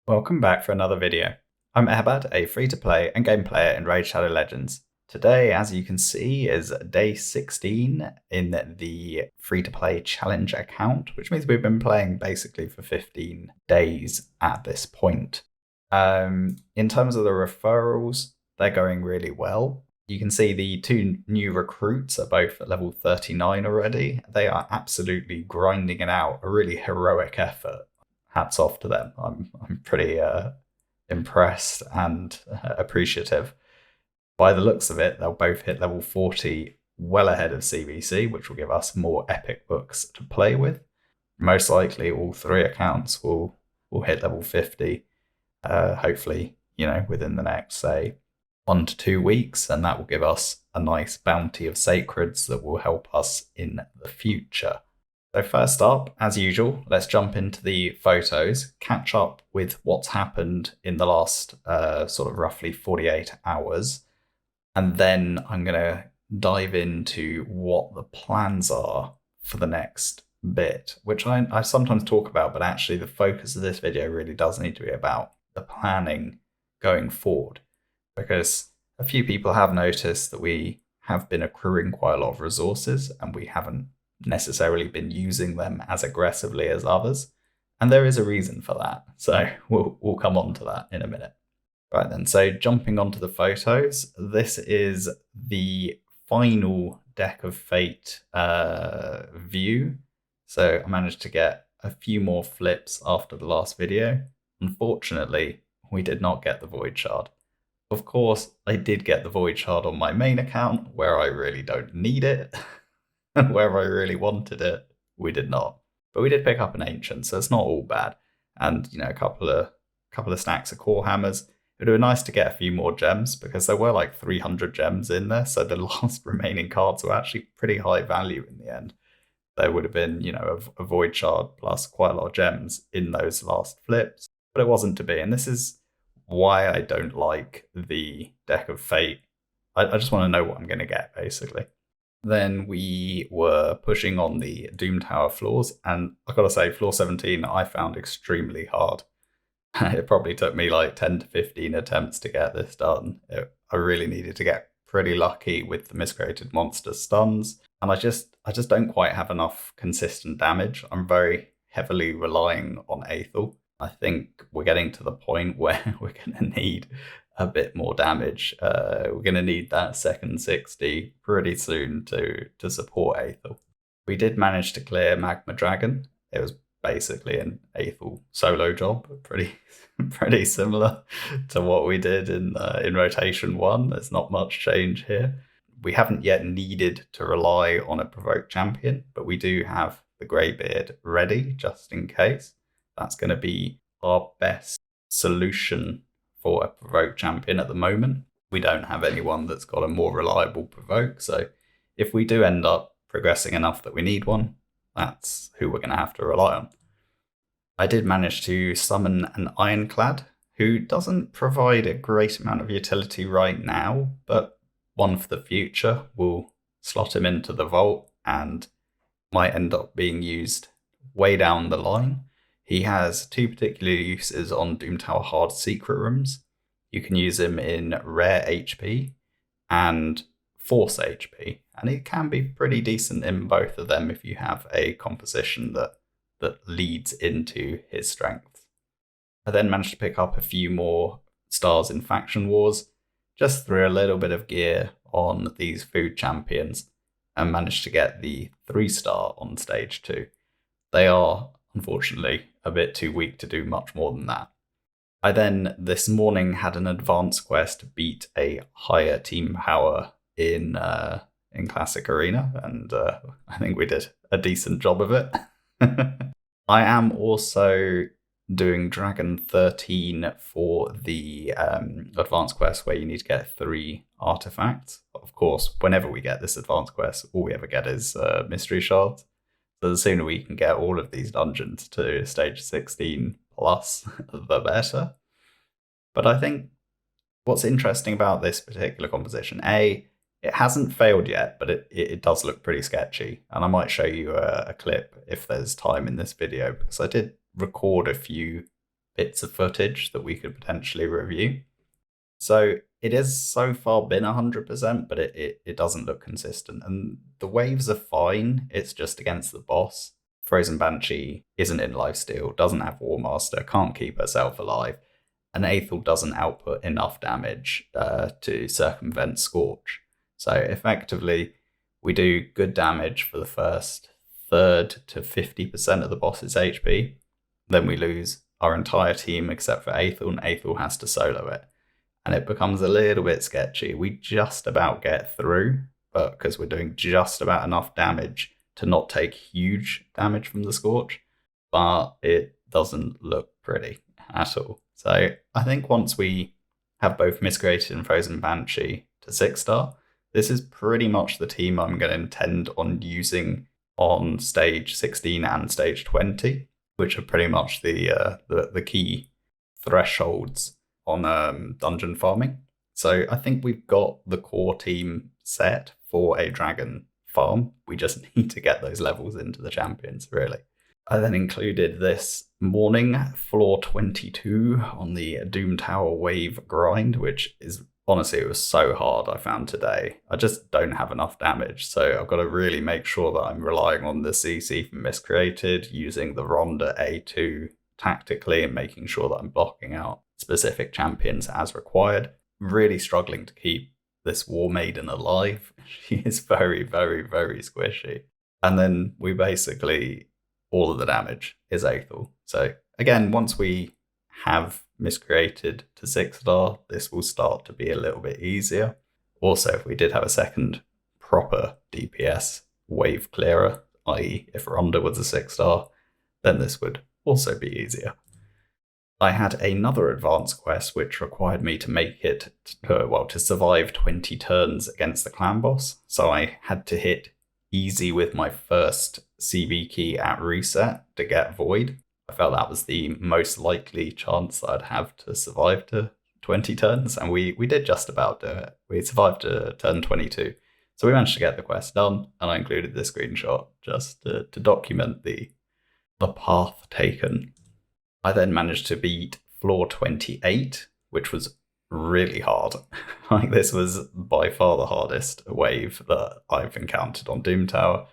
Welcome back for another video. I'm Eharbad, a free-to-play and game player in Raid Shadow Legends. Today, as you can see, is day 16 in the free-to-play challenge account, which means we've been playing basically for 15 days at this point. In terms of the referrals, they're going really well. You can see the two new recruits are both at level 39 already. They are absolutely grinding it out, a really heroic effort. Hats off to them. I'm pretty impressed and appreciative. By the looks of it, they'll both hit level 40 well ahead of CVC, which will give us more epic books to play with. Most likely all three accounts will hit level 50, hopefully, within the next, say, 1 to 2 weeks, and that will give us a nice bounty of sacreds that will help us in the future. So first up, as usual, let's jump into the photos, catch up with what's happened in the last sort of roughly 48 hours, and then I'm going to dive into what the plans are for the next bit, which I sometimes talk about, but actually the focus of this video really does need to be about the planning going forward, because a few people have noticed that we have been accruing quite a lot of resources and we haven't necessarily been using them as aggressively as others, and there is a reason for that, so we'll come on to that in a minute. Right then, so jumping onto the photos, this is the final Deck of Fate view. So I managed to get a few more flips after the last video. Unfortunately, we did not get the Void Shard. Of course, I did get the Void Shard on my main account, where I really don't need it. And where I really wanted it, we did not. But we did pick up an Ancient, so it's not all bad. And, a couple of stacks of Core Hammers. It would be nice to get a few more gems, because there were like 300 gems in there, so the last remaining cards were actually pretty high value in the end. There would have been, a Void Shard plus quite a lot of gems in those last flips, but it wasn't to be. And this is why I don't like the Deck of Fate. I just want to know what I'm going to get, basically. Then we were pushing on the Doom Tower floors, and I gotta say, floor 17 I found extremely hard. It probably took me like 10 to 15 attempts to get this done. I really needed to get pretty lucky with the miscreated monster stuns, and I just don't quite have enough consistent damage. I'm very heavily relying on Aethel. I think we're getting to the point where we're going to need a bit more damage. We're going to need that second 60 pretty soon to support Aethel. We did manage to clear Magma Dragon. It was basically an Aethel solo job, pretty similar to what we did in rotation 1. There's not much change here. We haven't yet needed to rely on a provoked champion, but we do have the Greybeard ready just in case. That's going to be our best solution for a provoke champion at the moment. We don't have anyone that's got a more reliable provoke, so if we do end up progressing enough that we need one, that's who we're going to have to rely on. I did manage to summon an Ironclad, who doesn't provide a great amount of utility right now, but one for the future. We'll slot him into the vault and might end up being used way down the line. He has two particular uses on Doom Tower Hard Secret Rooms. You can use him in Rare HP and Force HP, and it can be pretty decent in both of them if you have a composition that leads into his strengths. I then managed to pick up a few more stars in Faction Wars, just threw a little bit of gear on these food champions, and managed to get the 3-star on stage 2. They are, unfortunately, a bit too weak to do much more than that. I then, this morning, had an advanced quest to beat a higher team power in Classic Arena, and I think we did a decent job of it. I am also doing Dragon 13 for the advanced quest where you need to get 3 artifacts. Of course, whenever we get this advanced quest, all we ever get is mystery shards. So the sooner we can get all of these dungeons to stage 16 plus, the better. But I think what's interesting about this particular composition, it hasn't failed yet, but it does look pretty sketchy. And I might show you a clip if there's time in this video, because I did record a few bits of footage that we could potentially review. So it has so far been 100%, but it doesn't look consistent. And the waves are fine. It's just against the boss. Frozen Banshee isn't in lifesteal, doesn't have War Master, can't keep herself alive, and Aethel doesn't output enough damage to circumvent Scorch. So effectively, we do good damage for the first third to 50% of the boss's HP. Then we lose our entire team except for Aethel, and Aethel has to solo it. And it becomes a little bit sketchy. We just about get through, but because we're doing just about enough damage to not take huge damage from the Scorch, but it doesn't look pretty at all. So I think once we have both Miscreated and Frozen Banshee to 6-star, this is pretty much the team I'm going to intend on using on stage 16 and stage 20, which are pretty much the key thresholds on dungeon farming. So I think we've got the core team set for a dragon farm. We just need to get those levels into the champions, really. I then included this morning floor 22 on the Doom Tower wave grind, which is honestly, it was so hard I found today. I just don't have enough damage, so I've got to really make sure that I'm relying on the CC from Miscreated, using the Rhonda A2 tactically and making sure that I'm blocking out specific champions as required. Really struggling to keep this War Maiden alive. She is very, very, very squishy. And then we basically, all of the damage is Aethel. So again, once we have Miscreated to 6-star, this will start to be a little bit easier. Also, if we did have a second proper DPS wave clearer, i.e. if Rhonda was a 6-star, then this would also be easier. I had another advanced quest which required me to make it, to survive 20 turns against the clan boss. So I had to hit easy with my first CB key at reset to get Void. I felt that was the most likely chance that I'd have to survive to 20 turns, and we did just about do it. We survived to turn 22. So we managed to get the quest done, and I included this screenshot just to document the path taken. I then managed to beat floor 28, which was really hard. Like, this was by far the hardest wave that I've encountered on Doom Tower.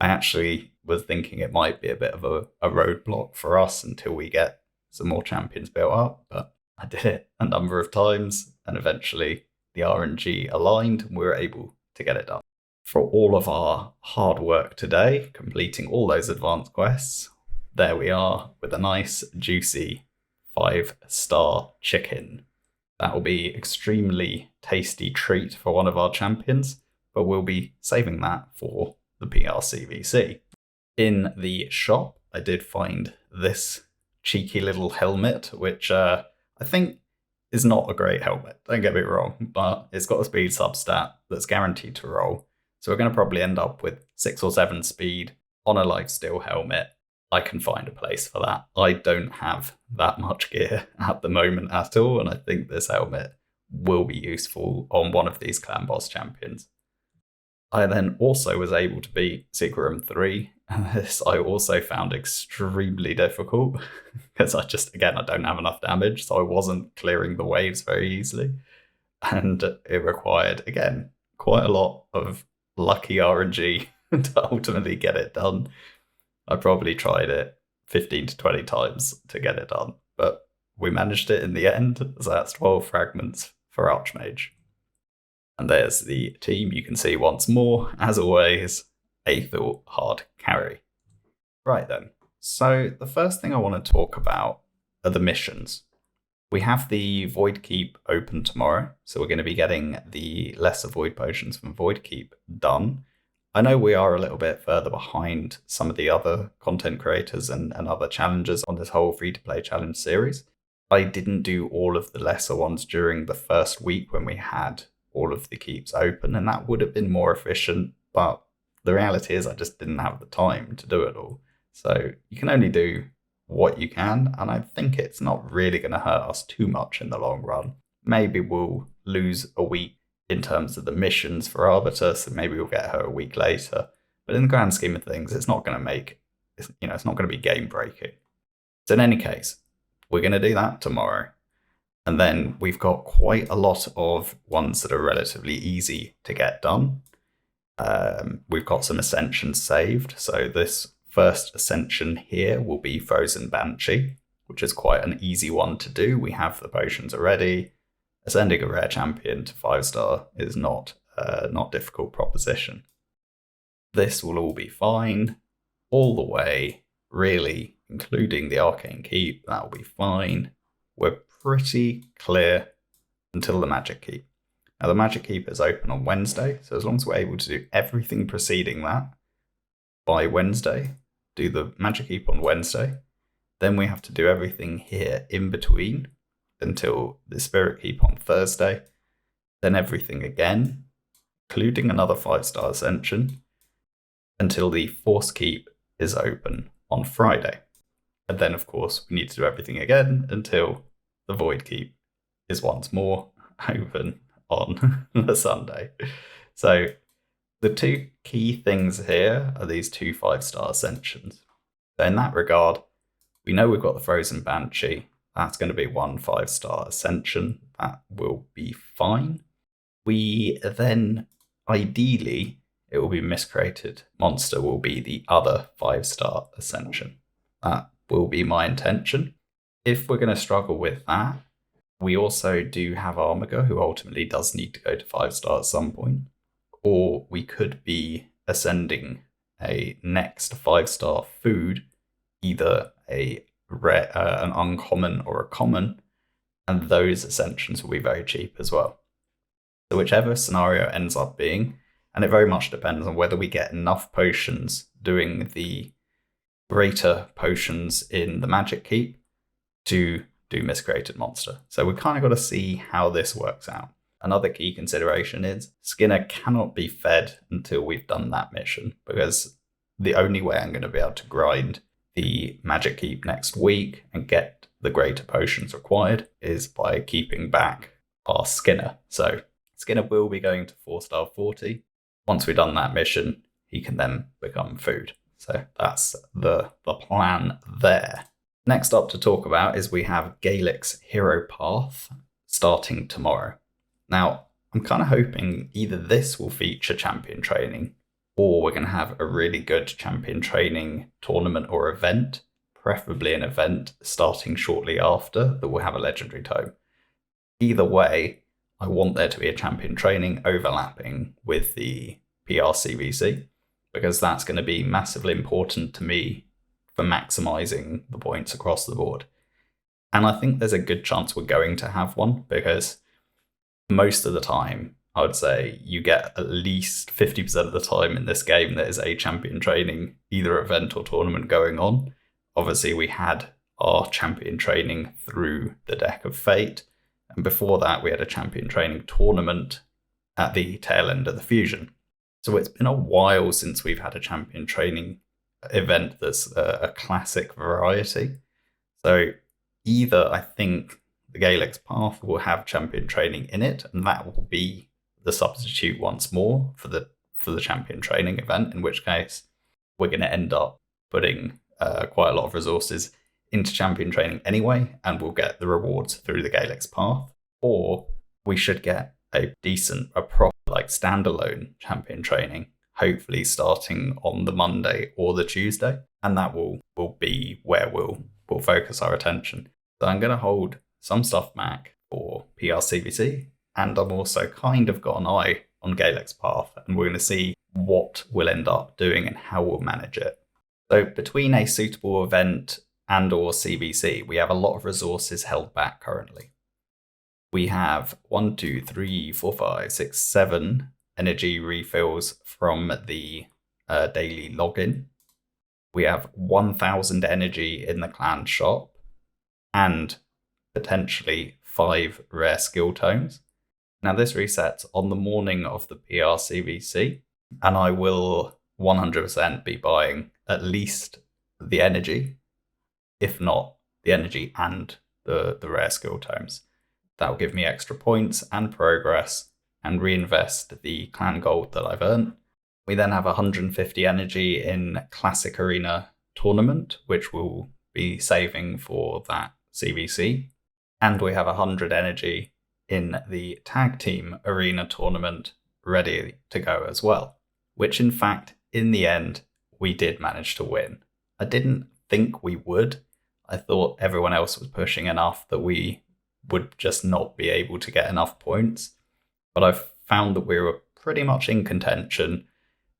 I actually was thinking it might be a bit of a roadblock for us until we get some more champions built up, but I did it a number of times, and eventually the RNG aligned and we were able to get it done. For all of our hard work today, completing all those advanced quests, there we are with a nice, juicy 5-star chicken. That will be extremely tasty treat for one of our champions, but we'll be saving that for the PRCVC. In the shop, I did find this cheeky little helmet, which I think is not a great helmet, don't get me wrong, but it's got a speed substat that's guaranteed to roll. So we're going to probably end up with 6 or 7 speed on a lifesteal helmet. I can find a place for that. I don't have that much gear at the moment at all, and I think this helmet will be useful on one of these clan boss champions. I then also was able to beat Secret Room 3, and this I also found extremely difficult because I don't have enough damage, so I wasn't clearing the waves very easily. And it required, again, quite a lot of lucky RNG to ultimately get it done. I probably tried it 15 to 20 times to get it done, but we managed it in the end, so that's 12 fragments for Archmage. And there's the team you can see once more, as always, Aethel hard carry. Right then, so the first thing I want to talk about are the missions. We have the Void Keep open tomorrow, so we're going to be getting the lesser Void Potions from Void Keep done. I know we are a little bit further behind some of the other content creators and other challengers on this whole free-to-play challenge series. I didn't do all of the lesser ones during the first week when we had all of the keeps open, and that would have been more efficient, but the reality is I just didn't have the time to do it all. So you can only do what you can, and I think it's not really going to hurt us too much in the long run. Maybe we'll lose a week in terms of the missions for Arbiter, so maybe we'll get her a week later. But in the grand scheme of things, it's not going to be game breaking. So in any case, We're going to do that tomorrow. And then we've got quite a lot of ones that are relatively easy to get done. We've got some ascensions saved. So this first ascension here will be Frozen Banshee, which is quite an easy one to do. We have the potions already. Ascending a rare champion to 5-star is not difficult proposition. This will all be fine all the way, really, including the Arcane Keep. That will be fine. We're pretty clear until the Magic Keep. Now, the Magic Keep is open on Wednesday, so as long as we're able to do everything preceding that by Wednesday, do the Magic Keep on Wednesday, then we have to do everything here in between until the Spirit Keep on Thursday, then everything again, including another 5-star Ascension, until the Force Keep is open on Friday. And then, of course, we need to do everything again until the Void Keep is once more open on the Sunday. So the two key things here are these 2 5-star Ascensions. So in that regard, we know we've got the Frozen Banshee. That's going to be 1 5-star Ascension. That will be fine. We then, ideally, it will be Miscreated Monster will be the other 5-star Ascension. That will be my intention. If we're going to struggle with that, we also do have Armiger, who ultimately does need to go to 5-star at some point. Or we could be ascending a next 5-star food, either a rare, an uncommon or a common, and those ascensions will be very cheap as well. So whichever scenario ends up being, and it very much depends on whether we get enough potions doing the greater potions in the Magic Keep to do Miscreated Monster. So we've kind of got to see how this works out. Another key consideration is Skinner cannot be fed until we've done that mission, because the only way I'm going to be able to grind the Magic Keep next week and get the greater potions required is by keeping back our Skinner. So Skinner will be going to 4-star 40. Once we've done that mission, he can then become food. So that's the plan there. Next up to talk about is we have Gaelic's Hero Path starting tomorrow. Now, I'm kind of hoping either this will feature champion training, or we're going to have a really good champion training tournament or event, preferably an event starting shortly after that will have a legendary tome. Either way, I want there to be a champion training overlapping with the PRCVC, because that's going to be massively important to me for maximizing the points across the board. And I think there's a good chance we're going to have one, because most of the time, I would say you get at least 50% of the time in this game there is a champion training, either event or tournament going on. Obviously, we had our champion training through the Deck of Fate, and before that, we had a champion training tournament at the tail end of the Fusion. So it's been a while since we've had a champion training event that's a classic variety. So either I think the Gaelic's Path will have champion training in it, and that will be the substitute once more for the champion training event, in which case we're going to end up putting quite a lot of resources into champion training anyway, and we'll get the rewards through the Gaelic's Path. Or we should get a proper like standalone champion training, hopefully starting on the Monday or the Tuesday, and that will be where we'll focus our attention. So I'm going to hold some stuff back for PRCVC, and I've also kind of got an eye on Gaelic's Path, and we're going to see what we'll end up doing and how we'll manage it. So between a suitable event and or CVC, we have a lot of resources held back currently. We have 1, 2, 3, 4, 5, 6, 7 energy refills from the daily login. We have 1,000 energy in the clan shop, and potentially 5 rare skill tomes. Now this resets on the morning of the PRCVC, and I will 100% be buying at least the energy, if not the energy and the rare skill tomes. That will give me extra points and progress and reinvest the clan gold that I've earned. We then have 150 energy in Classic Arena Tournament, which we'll be saving for that CVC, and we have 100 energy in the tag team arena tournament ready to go as well, which in fact, in the end, we did manage to win. I didn't think we would. I thought everyone else was pushing enough that we would just not be able to get enough points. But I found that we were pretty much in contention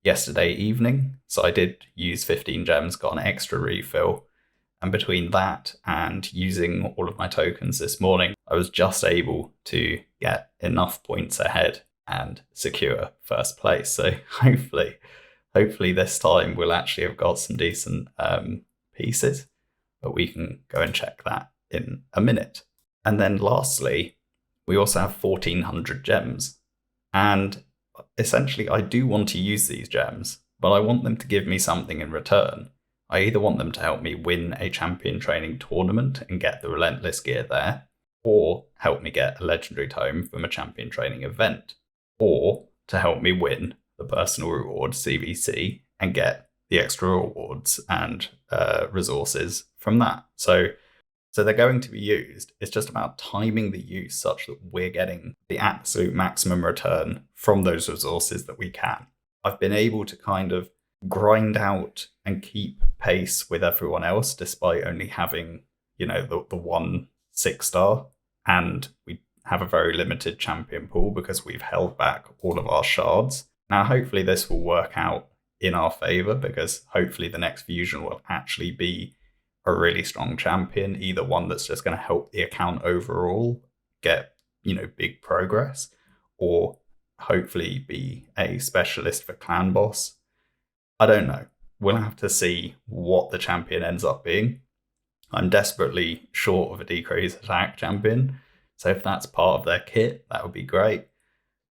yesterday evening. So I did use 15 gems, got an extra refill. And between that and using all of my tokens this morning, I was just able to get enough points ahead and secure first place. So hopefully this time we'll actually have got some decent pieces, but we can go and check that in a minute. And then lastly, we also have 1400 gems. And essentially, I do want to use these gems, but I want them to give me something in return. I either want them to help me win a champion training tournament and get the Relentless gear there, or help me get a legendary tome from a champion training event, or to help me win the personal reward CVC and get the extra rewards and resources from that. So they're going to be used. It's just about timing the use such that we're getting the absolute maximum return from those resources that we can. I've been able to kind of grind out and keep pace with everyone else despite only having, the one 6-star, and we have a very limited champion pool because we've held back all of our shards. Now, hopefully this will work out in our favor because hopefully the next fusion will actually be a really strong champion, either one that's just going to help the account overall get, big progress, or hopefully be a specialist for clan boss. I don't know. We'll have to see what the champion ends up being. I'm desperately short of a decrease attack champion, so if that's part of their kit, that would be great.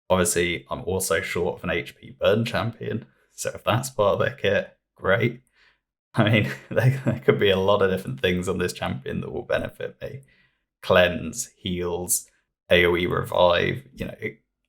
Obviously, I'm also short of an HP burn champion, so if that's part of their kit, great. I mean, there could be a lot of different things on this champion that will benefit me. Cleanse, heals, AoE revive.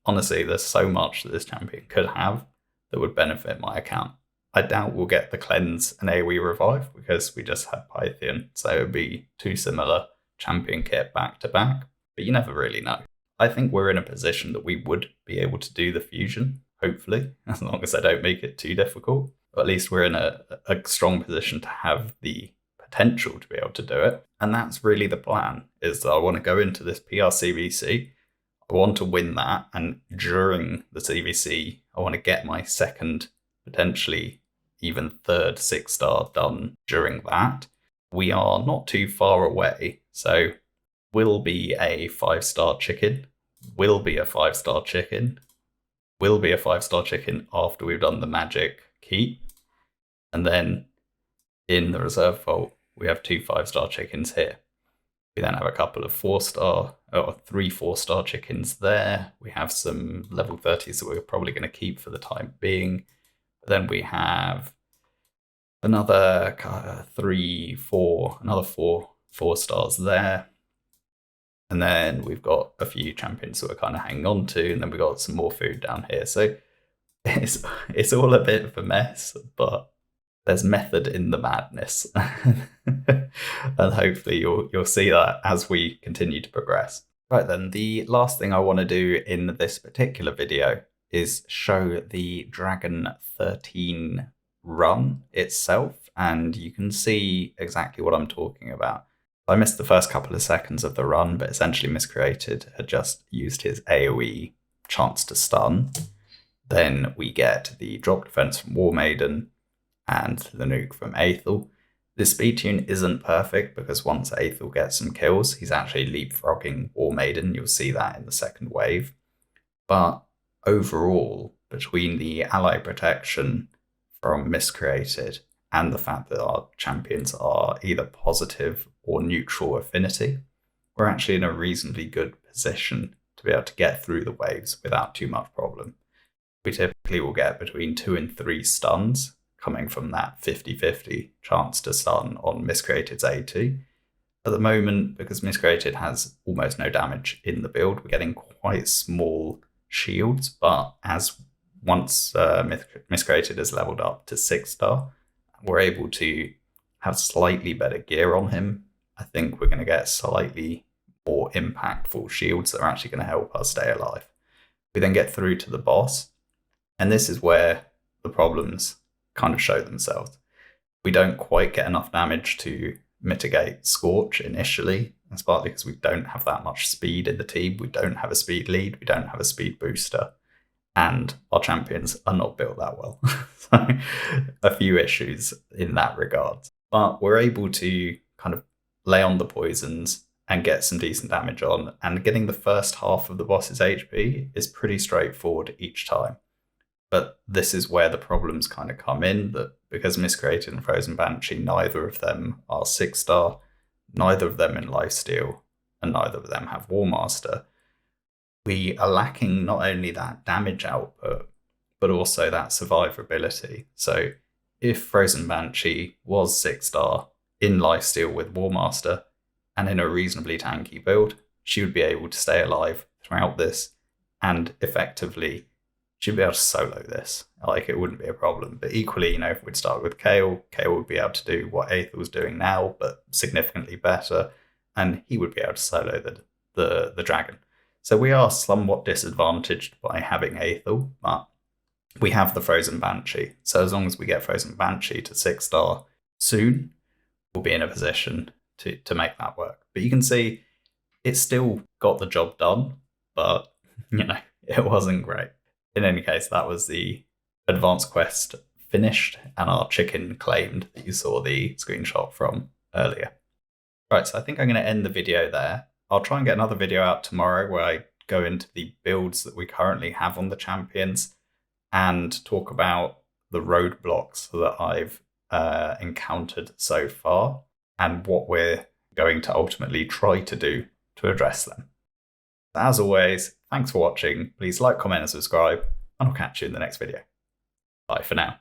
Honestly, there's so much that this champion could have that would benefit my account. I doubt we'll get the cleanse and AoE revive because we just had Pythian, so it would be two similar champion kit back to back, but you never really know. I think we're in a position that we would be able to do the fusion, hopefully, as long as I don't make it too difficult. Or at least we're in a strong position to have the potential to be able to do it. And that's really the plan, is that I want to go into this PRCVC, I want to win that, and during the CVC, I want to get my second, potentially even third 6-star done during that. We are not too far away, so will be a 5-star chicken, will be a 5-star chicken, will be a 5-star chicken after we've done the magic keep. And then in the reserve vault, we have 2 5-star chickens here. We then have a couple of 4-star, or 3 4-star chickens there. We have some level 30s that we're probably going to keep for the time being. But then we have another 4 4-stars there. And then we've got a few champions that we're kind of hanging on to, and then we've got some more food down here. So it's all a bit of a mess, but there's method in the madness. And hopefully you'll see that as we continue to progress. Right then, the last thing I want to do in this particular video is show the Dragon 13 run itself, and you can see exactly what I'm talking about. I missed the first couple of seconds of the run, but essentially Miscreated had just used his AoE chance to stun. Then we get the drop defense from War Maiden and the nuke from Aethel. The speed tune isn't perfect because once Aethel gets some kills, he's actually leapfrogging War Maiden. You'll see that in the second wave. But overall, between the ally protection from Miscreated and the fact that our champions are either positive or neutral affinity, we're actually in a reasonably good position to be able to get through the waves without too much problem. We typically will get between 2 and 3 stuns coming from that 50-50 chance to stun on Miscreated's AT. At the moment, because Miscreated has almost no damage in the build, we're getting quite small shields, but once Miscreated is leveled up to 6-star, we're able to have slightly better gear on him, I think we're going to get slightly more impactful shields that are actually going to help us stay alive. We then get through to the boss, and this is where the problems kind of show themselves. We don't quite get enough damage to mitigate Scorch initially. That's partly because we don't have that much speed in the team. We don't have a speed lead. We don't have a speed booster. And our champions are not built that well. So a few issues in that regard. But we're able to kind of lay on the poisons and get some decent damage on. And getting the first half of the boss's HP is pretty straightforward each time. But this is where the problems kind of come in, that because Miscreated and Frozen Banshee, neither of them are 6-star, neither of them in Lifesteal, and neither of them have War Master. We are lacking not only that damage output, but also that survivability. So if Frozen Banshee was 6-star in Lifesteal with War Master, and in a reasonably tanky build, she would be able to stay alive throughout this, and effectively she'd be able to solo this. Like, it wouldn't be a problem. But equally, if we'd start with Kale, Kale would be able to do what Aethel's doing now, but significantly better, and he would be able to solo the dragon. So we are somewhat disadvantaged by having Aethel, but we have the Frozen Banshee. So as long as we get Frozen Banshee to 6-star soon, we'll be in a position to make that work. But you can see it still got the job done, but, it wasn't great. In any case, that was the advanced quest finished, and our chicken claimed that you saw the screenshot from earlier. Right, so I think I'm going to end the video there. I'll try and get another video out tomorrow where I go into the builds that we currently have on the champions and talk about the roadblocks that I've encountered so far and what we're going to ultimately try to do to address them. As always, thanks for watching. Please like, comment, and subscribe, and I'll catch you in the next video. Bye for now.